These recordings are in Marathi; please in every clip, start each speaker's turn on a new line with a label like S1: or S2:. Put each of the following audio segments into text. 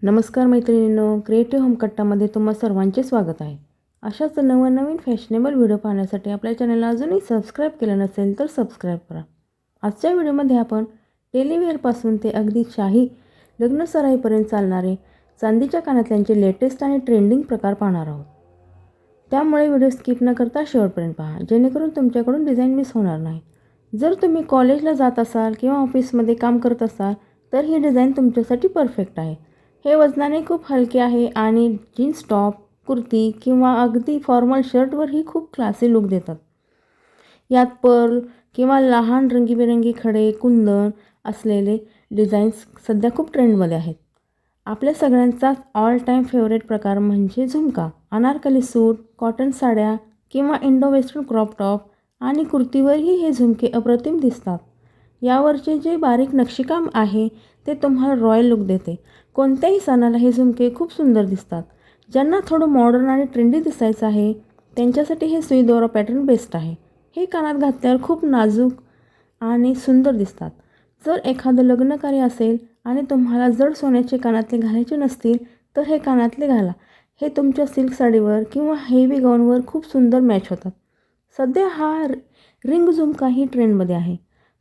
S1: नमस्कार मैत्रिणींनो, क्रिएटिव्ह होमकट्टामध्ये तुम्हा सर्वांचे स्वागत आहे। अशाच नवनवीन फॅशनेबल व्हिडिओ पाहण्यासाठी आपल्या चॅनलला अजूनही सबस्क्राईब केलं नसेल तर सबस्क्राईब करा। आजच्या व्हिडिओमध्ये आपण डेलीवेअरपासून ते अगदी शाही लग्नसराईपर्यंत चालणारे चांदीच्या कानातल्यांचे लेटेस्ट आणि ट्रेंडिंग प्रकार पाहणार आहोत। त्यामुळे व्हिडिओ स्किप न करता शेवटपर्यंत पहा, जेणेकरून तुमच्याकडून डिझाईन मिस होणार नाही। जर तुम्ही कॉलेजला जात असाल किंवा ऑफिसमध्ये काम करत असाल तर ही डिझाईन तुमच्यासाठी परफेक्ट आहे। हे वजनाने खूप हलके आहे आणि जीन्स टॉप, कुर्ती किंवा अगदी फॉर्मल शर्टवरही खूप क्लासी लुक देतात। यात पर्ल किंवा लहान रंगीबेरंगी खडे, कुंदन असलेले डिझाईन्स सध्या खूप ट्रेंडमध्ये आहेत। आपल्या सगळ्यांचाच ऑल टाईम फेवरेट प्रकार म्हणजे झुमका। अनारकली सूट, कॉटन साड्या किंवा इंडो वेस्टर्न क्रॉप टॉप आणि कुर्तीवरही हे झुमके अप्रतिम दिसतात। यावरचे जे बारीक नक्षीकाम आहे ते तुम्हाला रॉयल लुक देते। कोणत्याही सणाला हे झुमके खूप सुंदर दिसतात। ज्यांना थोडं मॉडर्न आणि ट्रेंडी दिसायचं आहे त्यांच्यासाठी हे सुई दोरा पॅटर्न बेस्ट आहे। हे कानात घातल्यावर खूप नाजूक आणि सुंदर दिसतात। जर एखादं लग्नकार्य असेल आणि तुम्हाला जड सोन्याचे कानातले घालायचे नसतील तर हे कानातले घाला। हे तुमच्या सिल्क साडीवर किंवा हेवी गाऊनवर खूप सुंदर मॅच होतात। सध्या हा रिंग झुमकाही ट्रेंडमध्ये आहे।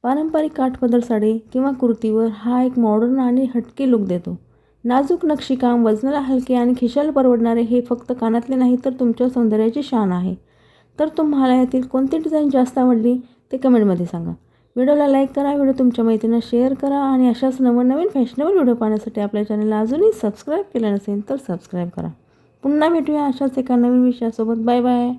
S1: पारंपरिक काठपदर साडी किंवा कुर्तीवर हा एक मॉडर्न आणि हटके लुक देतो। नाजूक नक्षीकाम, वजनाला हलके आणि खिशाला परवडणारे हे फक्त कानातले नाही तर तुमच्या सौंदर्याची शान आहे। तर तुम्हाला यातील कोणती डिझाईन जास्त आवडली ते कमेंटमध्ये सांगा। व्हिडिओला लाईक करा, व्हिडिओ तुमच्या मैत्रिणींना शेअर करा आणि अशाच नवनवीन फॅशनेबल व्हिडिओ पाहण्यासाठी आपल्या चॅनलला अजूनही सबस्क्राईब केलं नसेल तर सबस्क्राईब करा। पुन्हा भेटूया अशाच एका नवीन विषयासोबत। Bye bye.